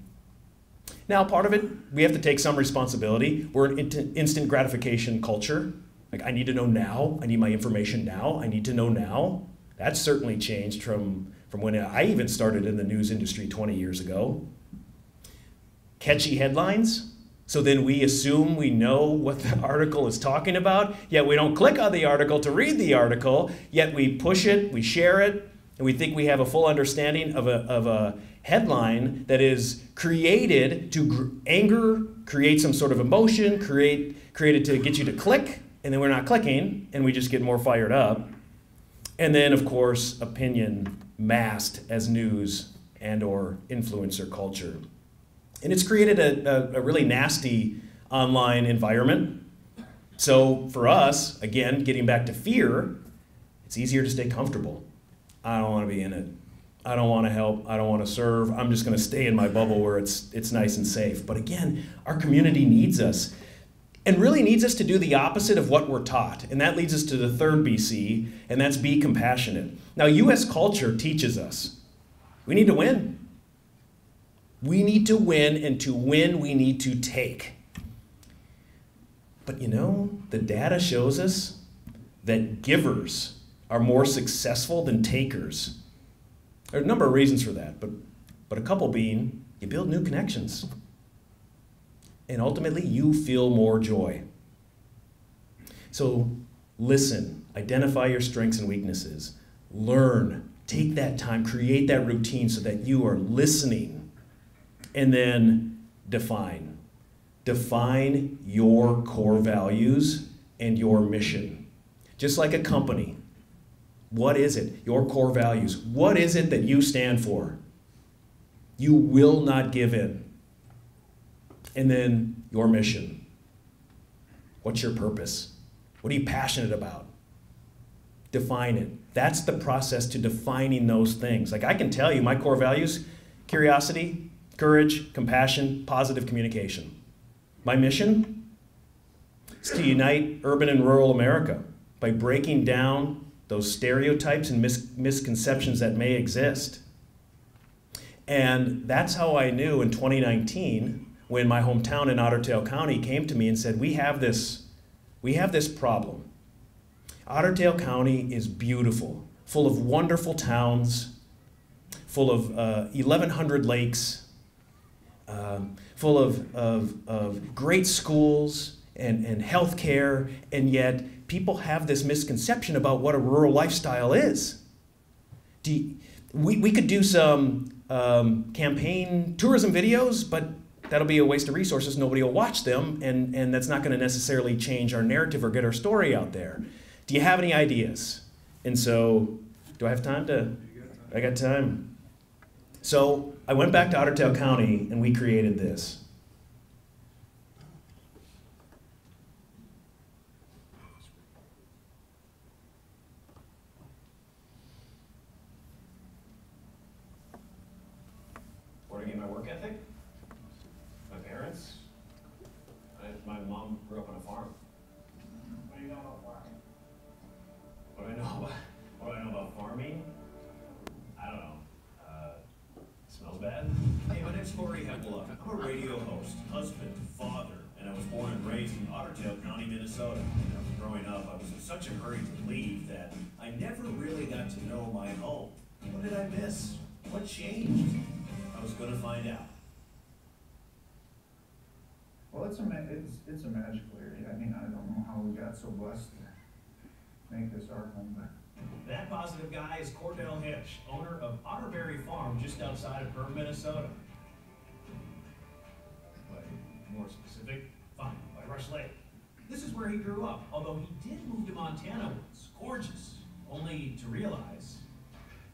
Now, part of it, we have to take some responsibility. We're an instant gratification culture. Like, I need to know now, I need my information now, I need to know now. That's certainly changed from when I even started in the news industry 20 years ago. Catchy headlines, so then we assume we know what the article is talking about, yet we don't click on the article to read the article, yet we push it, we share it, and we think we have a full understanding of a headline that is created to anger, create some sort of emotion, created to get you to click, and then we're not clicking, and we just get more fired up. And then, of course, opinion masked as news and or influencer culture. And it's created a really nasty online environment. So for us, again, getting back to fear, it's easier to stay comfortable. I don't want to be in it. I don't want to help. I don't want to serve. I'm just going to stay in my bubble where it's nice and safe. But again, our community needs us. and really needs us to do the opposite of what we're taught. And that leads us to the third BC, and that's be compassionate. Now, U.S. culture teaches us we need to win. We need to win, and to win, we need to take. But you know, the data shows us that givers are more successful than takers. There are a number of reasons for that, but a couple being you build new connections. And ultimately, you feel more joy. So listen, identify your strengths and weaknesses, learn, take that time, create that routine so that you are listening, and then define. Define your core values and your mission. Just like a company, what is it? Your core values. What is it that you stand for? You will not give in. And then your mission. What's your purpose? What are you passionate about? Define it. That's the process to defining those things. Like I can tell you my core values: curiosity, courage, compassion, positive communication. My mission is to unite urban and rural America by breaking down those stereotypes and misconceptions that may exist. And that's how I knew in 2019, when my hometown in Otter Tail County came to me and said, we have this problem. Otter Tail County is beautiful, full of wonderful towns, full of 1,100 lakes, full of great schools and health care, and yet people have this misconception about what a rural lifestyle is. We could do some campaign tourism videos, but that'll be a waste of resources. Nobody will watch them, and that's not going to necessarily change our narrative or get our story out there. Do you have any ideas? And so, do I have time to? I got time. So I went back to Otter Tail County, and we created this. Where did I get my work ethic? My parents. My mom grew up on a farm. What do you know about farming? What do I know about farming? I don't know. Smells bad. Hey, my name's Corey Heplock. I'm a radio host, husband, father, and I was born and raised in Otter Tail County, Minnesota. Growing up, I was in such a hurry to leave that I never really got to know my home. What did I miss? What changed? I was going to find out. Well, it's a magical area. I mean, I don't know how we got so blessed to make this our home, but That positive guy is Cordell Hitch, owner of Otterberry Farm just outside of Herb, Minnesota. But more specific, fine, by Rush Lake. This is where he grew up, although he did move to Montana once. Gorgeous, only to realize.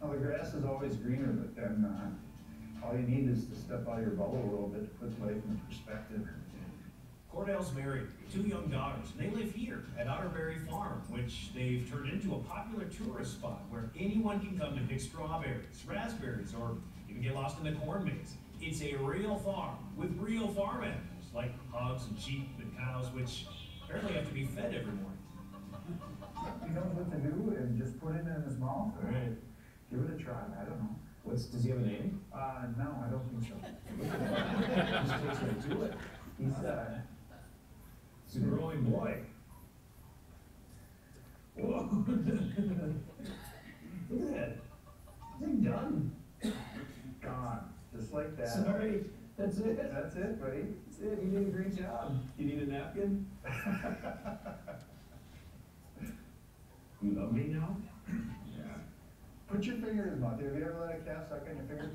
well, the grass is always greener, but then all you need is to step out of your bubble a little bit to put life in perspective. Cordell's married, 2 young daughters, and they live here at Otterberry Farm, which they've turned into a popular tourist spot where anyone can come to pick strawberries, raspberries, or even get lost in the corn maze. It's a real farm with real farm animals like hogs and sheep and cows, which apparently have to be fed every morning. He knows what to do and just put it in his mouth. All right. Give it a try. I don't know. Does he have a name? No, I don't think so. Just takes right to it. He's a growing boy. Whoa. Look at that. Is he done? gone, just like that. Sorry. That's it. That's it, buddy. That's it. You did a great job. You need a napkin? You love me now? Yeah. Put your finger in his mouth. Have you ever let a cat suck on your finger?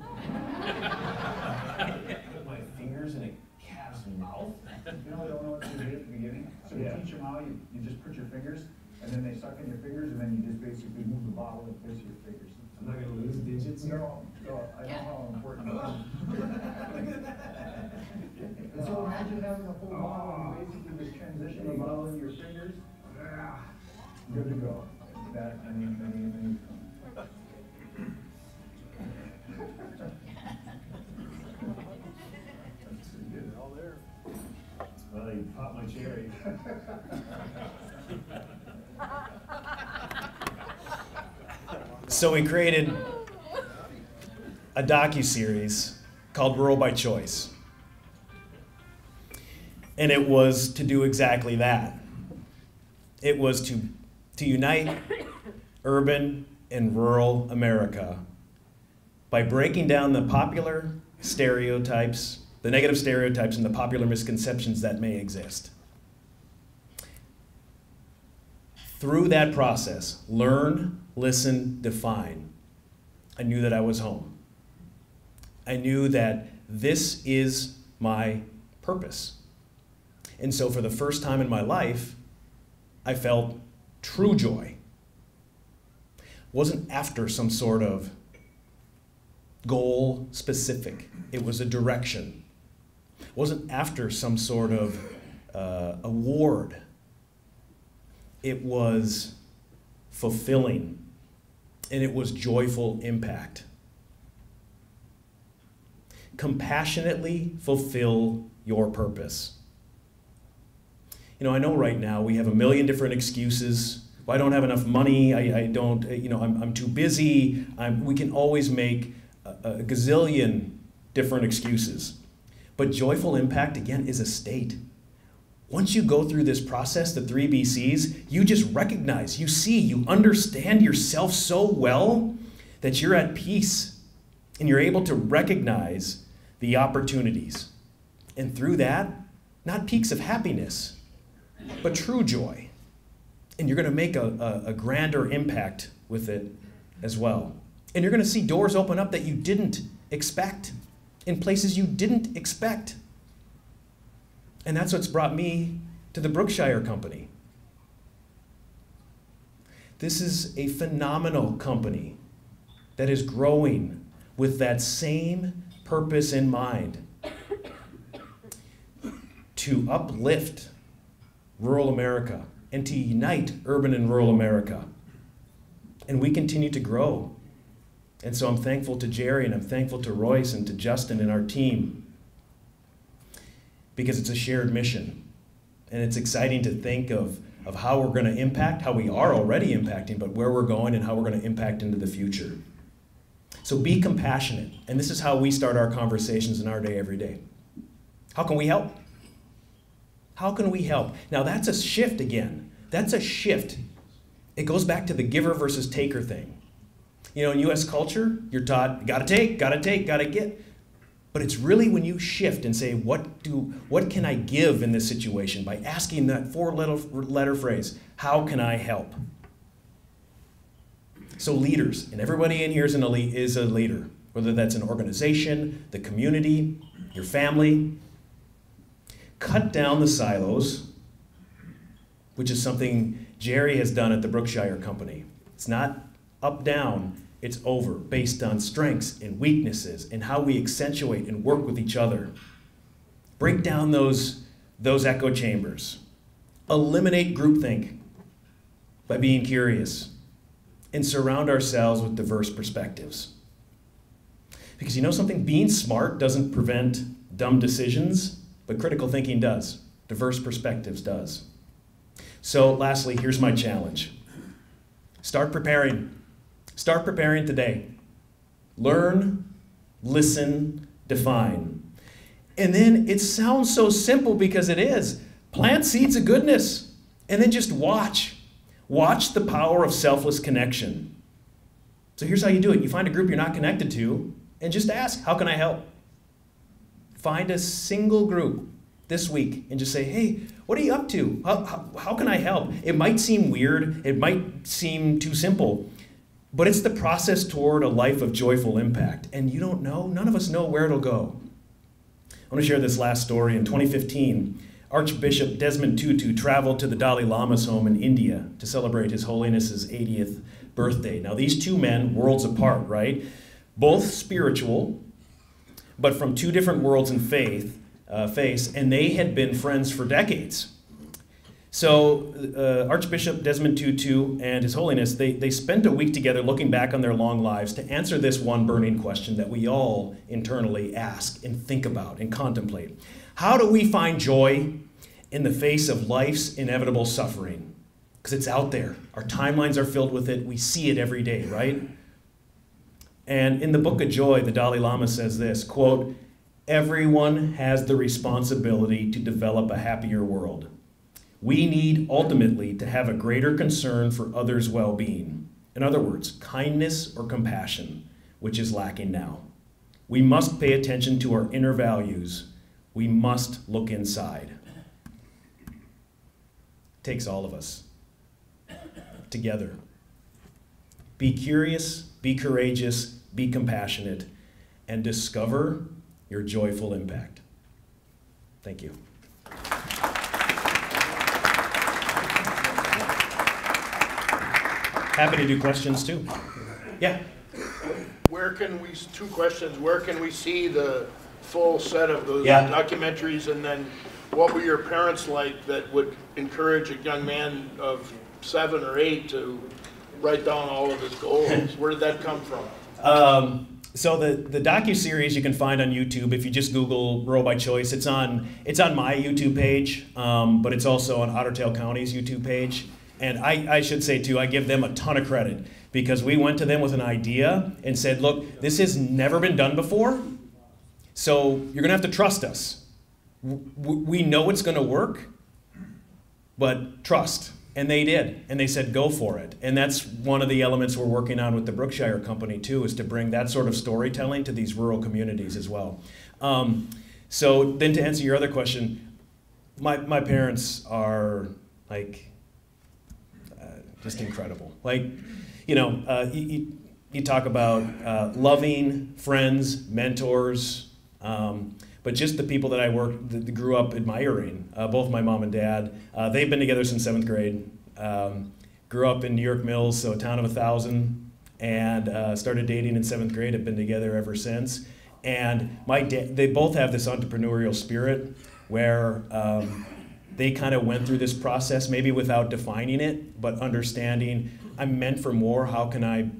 Put my fingers in a cat's mouth? You know, I don't know what to do at the beginning. So you teach them how, you just put your fingers, and then they suck in your fingers, and then you just basically move the bottle in place of your fingers. I'm not gonna lose digits here? No, I know how important it is. And so imagine having a full bottle and basically just transition the bottle into your fingers. Good to go. That, many. That's pretty good. All there. Well, you popped my cherry. So we created a docuseries called Rural by Choice. And it was to do exactly that. It was to unite urban and rural America by breaking down the popular stereotypes, the negative stereotypes and the popular misconceptions that may exist. Through that process, learn, listen, define, I knew that I was home. I knew that this is my purpose. And so for the first time in my life, I felt true joy. It wasn't after some sort of goal specific. It was a direction. It wasn't after some sort of award. It was fulfilling, and it was joyful impact. Compassionately fulfill your purpose. You know, I know right now we have a million different excuses. Well, I don't have enough money. I don't, you know, I'm too busy. We can always make a gazillion different excuses. But joyful impact, again, is a state. Once you go through this process, the 3 BCs, you just recognize, you see, you understand yourself so well that you're at peace and you're able to recognize the opportunities. And through that, not peaks of happiness, but true joy. And you're going to make a grander impact with it as well. And you're going to see doors open up that you didn't expect, in places you didn't expect. And that's what's brought me to the Brookshire Company. This is a phenomenal company that is growing with that same purpose in mind, to uplift rural America and to unite urban and rural America. And we continue to grow. And so I'm thankful to Jerry, and I'm thankful to Royce and to Justin and our team, because it's a shared mission. And it's exciting to think of how we're going to impact, how we are already impacting, but where we're going and how we're going to impact into the future. So be compassionate. And this is how we start our conversations in our day every day. How can we help? How can we help? Now that's a shift again. That's a shift. It goes back to the giver versus taker thing. You know, in U.S. culture, you're taught, gotta take, gotta get. But it's really when you shift and say, what can I give in this situation, by asking that 4-letter phrase, how can I help? So leaders, and everybody in here is a leader, whether that's an organization, the community, your family. Cut down the silos, which is something Jerry has done at the Brookshire Company. It's not up, down, it's over, based on strengths and weaknesses and how we accentuate and work with each other. Break down those echo chambers. Eliminate groupthink by being curious, and surround ourselves with diverse perspectives. Because you know something? Being smart doesn't prevent dumb decisions, but critical thinking does. Diverse perspectives does. So lastly, here's my challenge. Start preparing. Start preparing today. Learn, listen, define. And then it sounds so simple because it is. Plant seeds of goodness, and then just watch. Watch the power of selfless connection. So here's how you do it. You find a group you're not connected to, and just ask, how can I help? Find a single group this week and just say, hey, what are you up to? How can I help? It might seem weird. It might seem too simple. But it's the process toward a life of joyful impact. And you don't know, none of us know where it'll go. I want to share this last story. In 2015, Archbishop Desmond Tutu traveled to the Dalai Lama's home in India to celebrate His Holiness's 80th birthday. Now these two men, worlds apart, right? Both spiritual, but from two different worlds in faith, and they had been friends for decades. So Archbishop Desmond Tutu and His Holiness, they spent a week together looking back on their long lives to answer this one burning question that we all internally ask and think about and contemplate. How do we find joy in the face of life's inevitable suffering. Because it's out there. Our timelines are filled with it. We see it every day, right? And in the Book of Joy, the Dalai Lama says this, quote, "Everyone has the responsibility to develop a happier world. We need ultimately to have a greater concern for others' well-being. In other words, kindness or compassion, which is lacking now. We must pay attention to our inner values. We must look inside." It takes all of us together. Be curious, be courageous, be compassionate, and discover your joyful impact. Thank you. Happy to do questions too. Yeah. Where can we, two questions, where can we see the full set of those documentaries, and then what were your parents like that would encourage a young man of 7 or 8 to write down all of his goals? Where did that come from? So the docuseries you can find on YouTube if you just Google Rural by Choice. It's on my YouTube page, but it's also on Otter Tail County's YouTube page. And I should say too, I give them a ton of credit because we went to them with an idea and said, look, this has never been done before, so you're gonna have to trust us. We know it's gonna work, but trust. And they did, and they said, go for it. And that's one of the elements we're working on with the Brookshire Company too, is to bring that sort of storytelling to these rural communities as well. So then to answer your other question, my parents are like, just incredible. Like, you talk about loving friends, mentors, but just the people that I that grew up admiring, both my mom and dad. They've been together since 7th grade. Grew up in New York Mills, so a town of 1,000, and started dating in 7th grade, have been together ever since. And they both have this entrepreneurial spirit where they kind of went through this process, maybe without defining it, but understanding I'm meant for more. How can I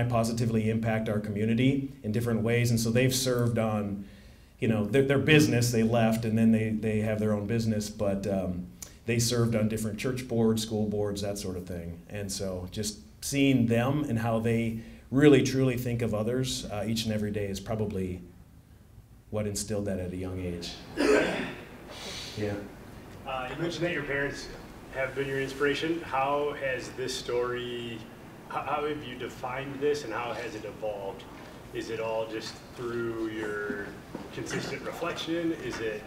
positively impact our community in different ways? And so they've served on, their business. They left, and then they have their own business, but they served on different church boards, school boards, that sort of thing. And so just seeing them and how they really truly think of others each and every day is probably what instilled that at a young age. Yeah. You mentioned that your parents have been your inspiration. How has this story, how have you defined this, and how has it evolved? Is it all just through your consistent reflection? Is it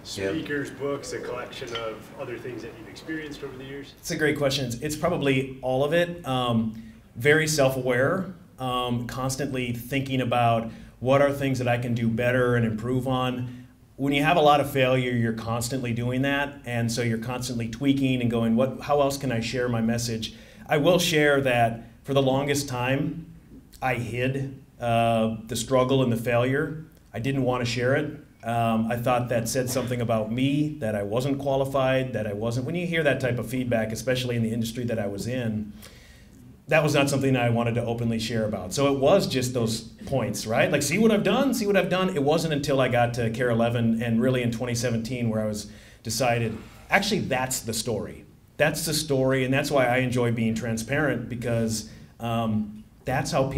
speakers, books, a collection of other things that you've experienced over the years? It's a great question. It's probably all of it. Very self-aware, constantly thinking about what are things that I can do better and improve on. When you have a lot of failure, you're constantly doing that, and so you're constantly tweaking and going, how else can I share my message? I will share that for the longest time, I hid the struggle and the failure. I didn't want to share it. I thought that said something about me, that I wasn't qualified, that I wasn't. When you hear that type of feedback, especially in the industry that I was in, that was not something I wanted to openly share about. So it was just those points, right? Like, see what I've done, see what I've done. It wasn't until I got to CARE 11 and really in 2017 where I was decided, actually that's the story. That's the story, and that's why I enjoy being transparent, because that's how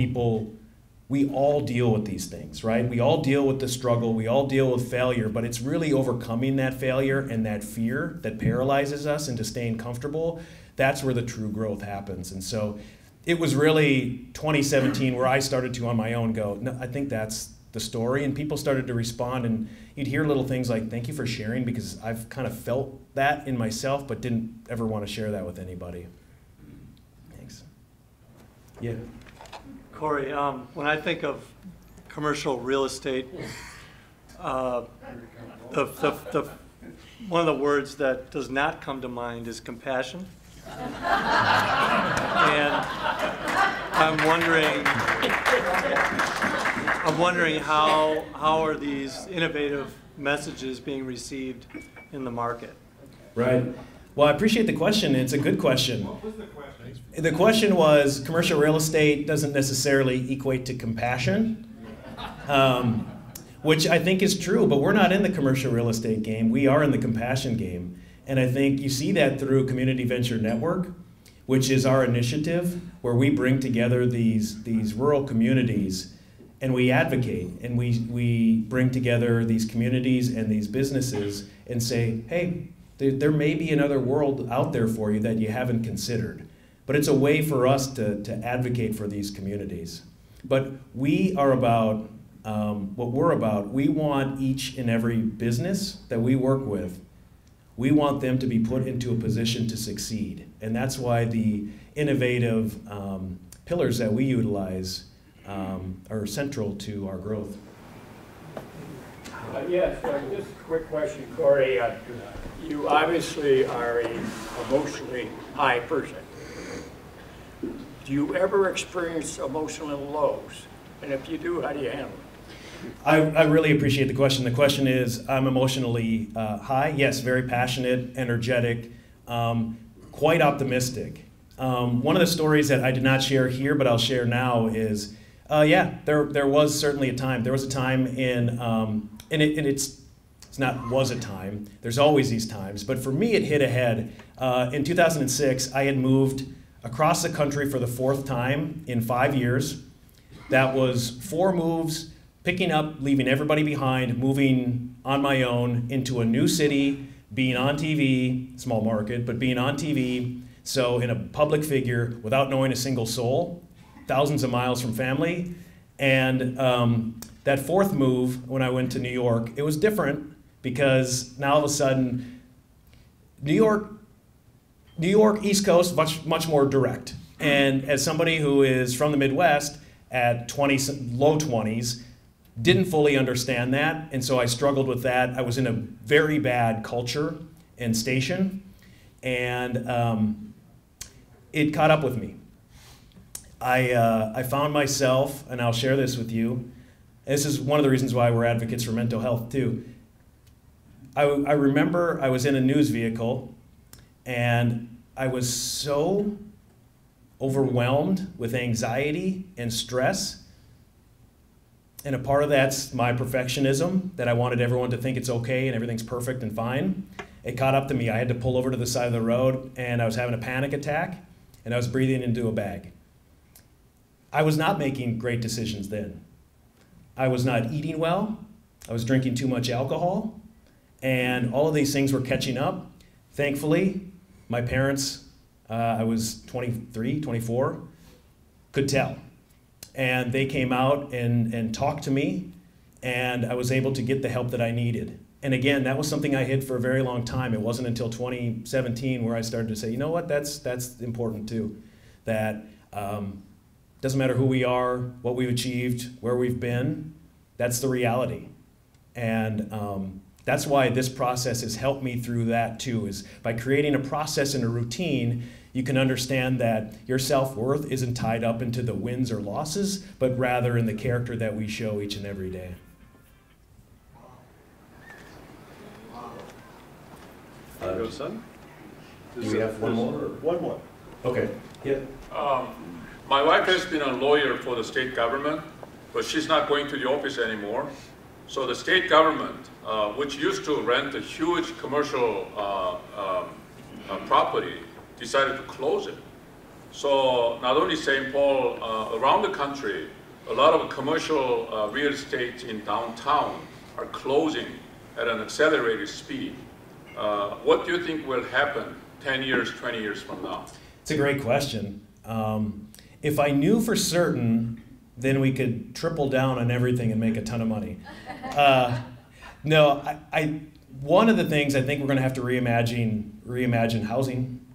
we all deal with these things, right? We all deal with the struggle, we all deal with failure, but it's really overcoming that failure and that fear that paralyzes us into staying comfortable. That's where the true growth happens. And so it was really 2017 where I started to on my own go, no, I think that's the story, and people started to respond, and you'd hear little things like, thank you for sharing, because I've kind of felt that in myself but didn't ever want to share that with anybody. Thanks. Yeah. Corey, when I think of commercial real estate, one of the words that does not come to mind is compassion. And I'm wondering how are these innovative messages being received in the market? Right. Well, I appreciate the question. It's a good question. What was the question? The question was, commercial real estate doesn't necessarily equate to compassion, which I think is true, but we're not in the commercial real estate game. We are in the compassion game. And I think you see that through Community Venture Network, which is our initiative where we bring together these rural communities and we advocate and we bring together these communities and these businesses and say, hey, there may be another world out there for you that you haven't considered. But it's a way for us to advocate for these communities. But we are about, what we're about, we want each and every business that we work with, we want them to be put into a position to succeed. And that's why the innovative pillars that we utilize are central to our growth. Yes, just a quick question, Corey. You obviously are an emotionally high person. Do you ever experience emotional lows? And if you do, how do you handle it? I really appreciate the question. The question is, I'm emotionally high. Yes, very passionate, energetic, quite optimistic. One of the stories that I did not share here, but I'll share now is, there was certainly a time. There was a time it's not was a time. There's always these times. But for me, it hit ahead. In 2006, I had moved across the country for the 4th time in 5 years. That was 4 moves, picking up, leaving everybody behind, moving on my own into a new city, being on TV, small market, but being on TV, so in a public figure without knowing a single soul, thousands of miles from family. And that 4th move, when I went to New York, it was different because now all of a sudden, New York, East Coast, much more direct. And as somebody who is from the Midwest at low 20s, didn't fully understand that, and so I struggled with that. I was in a very bad culture and station, and it caught up with me. I found myself, and I'll share this with you, this is one of the reasons why we're advocates for mental health too. I remember I was in a news vehicle, and I was so overwhelmed with anxiety and stress. And a part of that's my perfectionism, that I wanted everyone to think it's okay and everything's perfect and fine. It caught up to me. I had to pull over to the side of the road, and I was having a panic attack, and I was breathing into a bag. I was not making great decisions then. I was not eating well. I was drinking too much alcohol, and all of these things were catching up. Thankfully, my parents, I was 23, 24, could tell. And they came out and talked to me, and I was able to get the help that I needed. And again, that was something I hid for a very long time. It wasn't until 2017 where I started to say, you know what, that's important too. That doesn't matter who we are, what we've achieved, where we've been, that's the reality. And that's why this process has helped me through that too, is by creating a process and a routine, you can understand that your self-worth isn't tied up into the wins or losses, but rather in the character that we show each and every day. Go, son. Do we have one more? One more. Okay. Yeah. My wife has been a lawyer for the state government, but she's not going to the office anymore. So the state government, which used to rent a huge commercial property, decided to close it. So not only St. Paul, around the country, a lot of commercial real estate in downtown are closing at an accelerated speed. What do you think will happen 10 years, 20 years from now? It's a great question. If I knew for certain, then we could triple down on everything and make a ton of money. No, one of the things I think we're going to have to reimagine housing,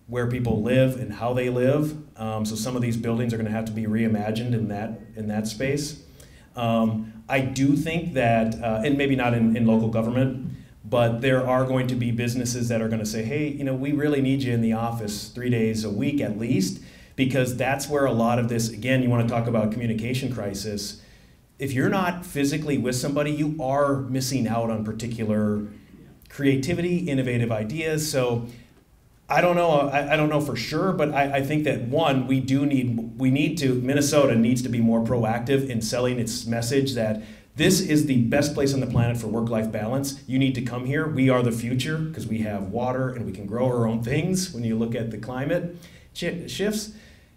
where people live and how they live. So some of these buildings are going to have to be reimagined in that space. I do think that, and maybe not in local government, but there are going to be businesses that are going to say, hey, we really need you in the office 3 days a week at least, because that's where a lot of this, again, you want to talk about communication crisis. If you're not physically with somebody, you are missing out on particular creativity, innovative ideas. So I don't know for sure, but I think that one, Minnesota needs to be more proactive in selling its message that This is the best place on the planet for work-life balance. You need to come here. We are the future because we have water and we can grow our own things when you look at the climate shifts.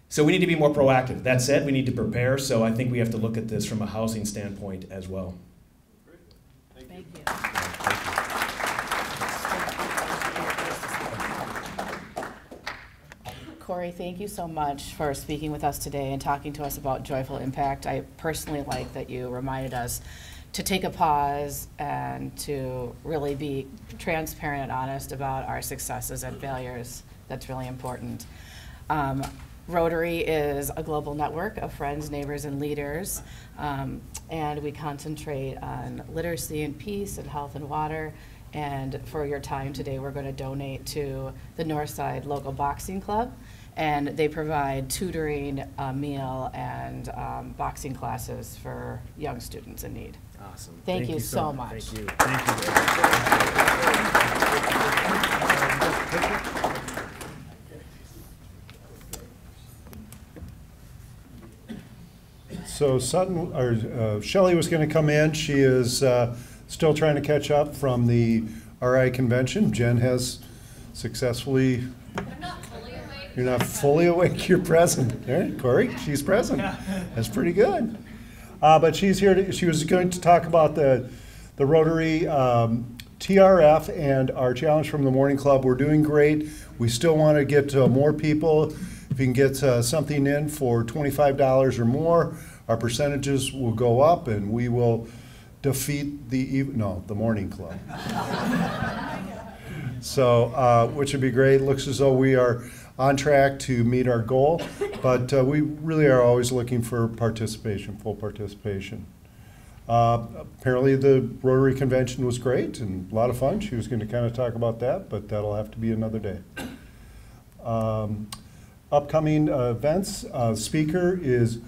So we need to be more proactive. That said, we need to prepare. So I think we have to look at this from a housing standpoint as well. Thank you. Corey, thank you so much for speaking with us today and talking to us about Joyful Impact. I personally like that you reminded us to take a pause and to really be transparent and honest about our successes and failures. That's really important. Rotary is a global network of friends, neighbors, and leaders, and we concentrate on literacy and peace and health and water. And for your time today, we're going to donate to the Northside Local Boxing Club, and they provide tutoring, meal, and boxing classes for young students in need. Awesome. Thank you so much. Thank you. So Sutton, or Shelley was going to come in. She is still trying to catch up from the RI convention. Jen has successfully. You're not fully awake. You're present. All right, Corey, she's present. That's pretty good. But she's here. She was going to talk about the Rotary TRF and our challenge from the Morning Club. We're doing great. We still want to get to more people. If you can get something in for $25 or more, our percentages will go up, and we will defeat the Morning Club. So, which would be great. Looks as though we are on track to meet our goal, but we really are always looking for participation, full participation. Apparently the Rotary Convention was great and a lot of fun. She was going to kind of talk about that, but that'll have to be another day. Upcoming events, speaker is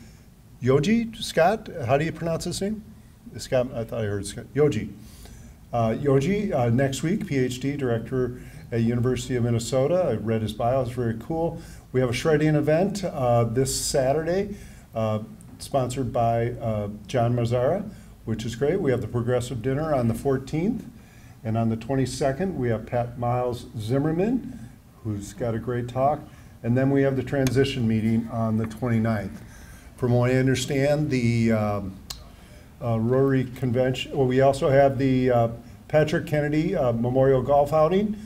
Yogi Scott. How do you pronounce his name? Scott, I thought I heard Scott. Yogi. Yogi, next week, PhD, director at University of Minnesota. I read his bio, it's very cool. We have a shredding event this Saturday, sponsored by John Mazzara, which is great. We have the Progressive Dinner on the 14th, and on the 22nd, we have Pat Miles Zimmerman, who's got a great talk, and then we have the transition meeting on the 29th. From what I understand, the Rotary Convention, well, we also have the Patrick Kennedy Memorial Golf Outing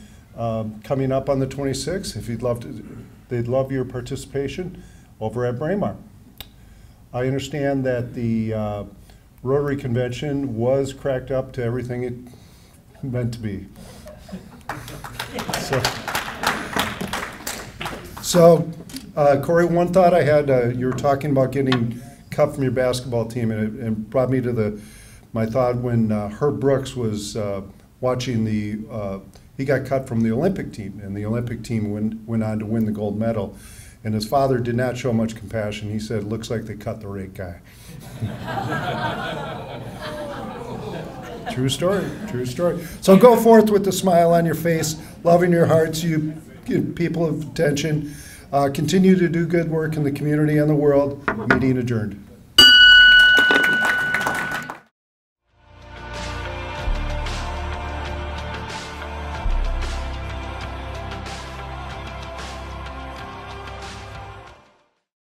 coming up on the 26th. If you'd love to, they'd love your participation over at Braemar. I understand that the Rotary Convention was cracked up to everything it meant to be. So Corey, one thought I had, you were talking about getting cut from your basketball team, and it brought me to my thought when Herb Brooks was watching he got cut from the Olympic team, and the Olympic team went on to win the gold medal. And his father did not show much compassion. He said, "Looks like they cut the right guy." True story, true story. So go forth with a smile on your face, love in your hearts, you people of attention. Continue to do good work in the community and the world. Meeting adjourned.